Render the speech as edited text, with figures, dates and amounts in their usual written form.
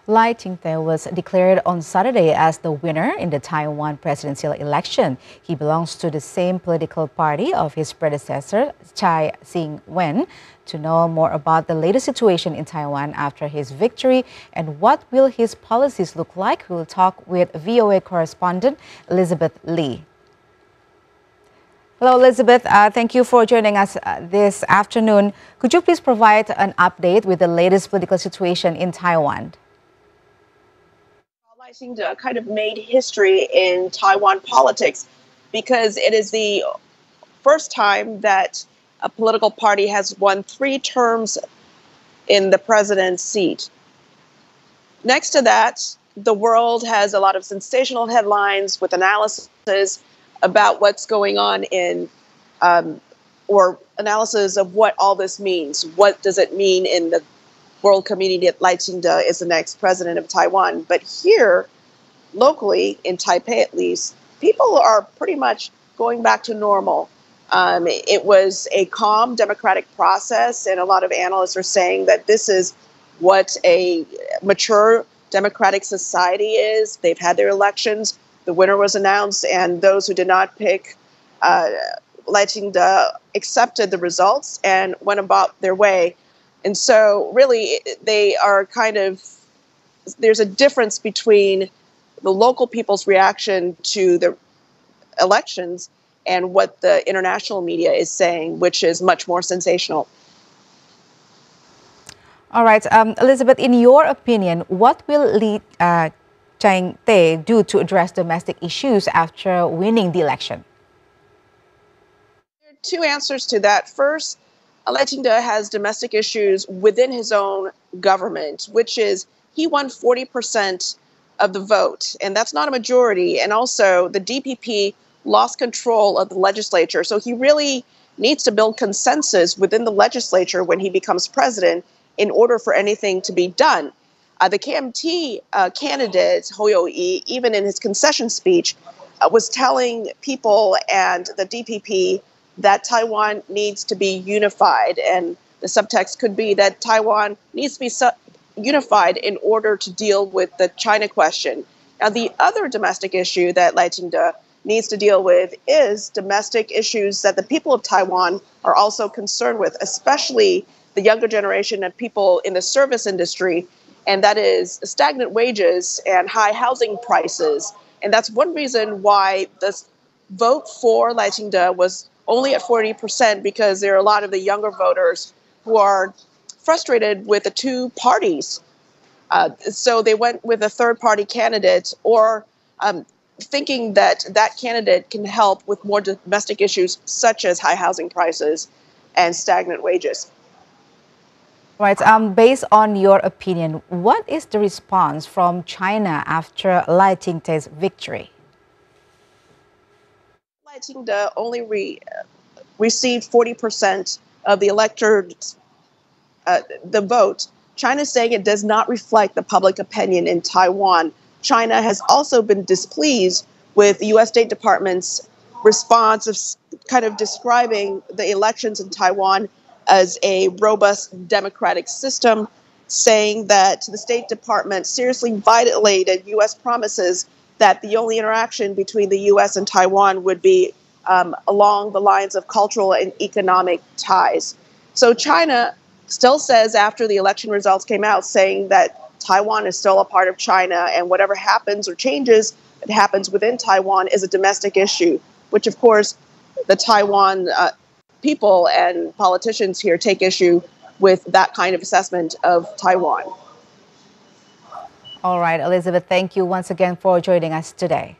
Lai Ching-te was declared on Saturday as the winner in the Taiwan presidential election. He belongs to the same political party of his predecessor, Tsai Ing-wen. To know more about the latest situation in Taiwan after his victory and what will his policies look like, we will talk with VOA correspondent Elizabeth Lee. Hello, Elizabeth. Thank you for joining us this afternoon. Could you please provide an update with the latest political situation in Taiwan? I think kind of made history in Taiwan politics because it is the first time that a political party has won 3 terms in the president's seat. Next to that, the world has a lot of sensational headlines with analysis about what's going on in, or analysis of what all this means. What does it mean in the world community that Lai Ching-te is the next president of Taiwan? But here, locally, in Taipei at least, people are pretty much going back to normal. It was a calm democratic process, and a lot of analysts are saying that this is what a mature democratic society is. They've had their elections, the winner was announced, and those who did not pick Lai Ching-te accepted the results and went about their way. And so really they are there's a difference between the local people's reaction to the elections and what the international media is saying, which is much more sensational. All right, Elizabeth, in your opinion, what will Lai Ching-te do to address domestic issues after winning the election? There are 2 answers to that. First, Lai Ching-te has domestic issues within his own government, which is he won 40% of the vote, and that's not a majority. And also, the DPP lost control of the legislature. So he really needs to build consensus within the legislature when he becomes president in order for anything to be done. The KMT candidate, Ho Yo-i, even in his concession speech, was telling people and the DPP that Taiwan needs to be unified. And the subtext could be that Taiwan needs to be unified in order to deal with the China question. Now, the other domestic issue that Lai Ching-te needs to deal with is domestic issues that the people of Taiwan are also concerned with, especially the younger generation of people in the service industry, and that is stagnant wages and high housing prices. And that's one reason why this vote for Lai Ching-te was only at 40%, because there are a lot of the younger voters who are frustrated with the 2 parties. So they went with a third-party candidate, or thinking that that candidate can help with more domestic issues such as high housing prices and stagnant wages. Right. Based on your opinion, what is the response from China after Lai Ching-te's victory? Lai Ching-te only received 40% of the electorate, the vote. China is saying it does not reflect the public opinion in Taiwan. China has also been displeased with the U.S. State Department's response of kind of describing the elections in Taiwan as a robust democratic system, saying that the State Department seriously violated U.S. promises that the only interaction between the U.S. and Taiwan would be along the lines of cultural and economic ties. So China still says, after the election results came out, saying that Taiwan is still a part of China, and whatever happens or changes that happens within Taiwan is a domestic issue, which of course the Taiwan people and politicians here take issue with that kind of assessment of Taiwan. All right, Elizabeth, thank you once again for joining us today.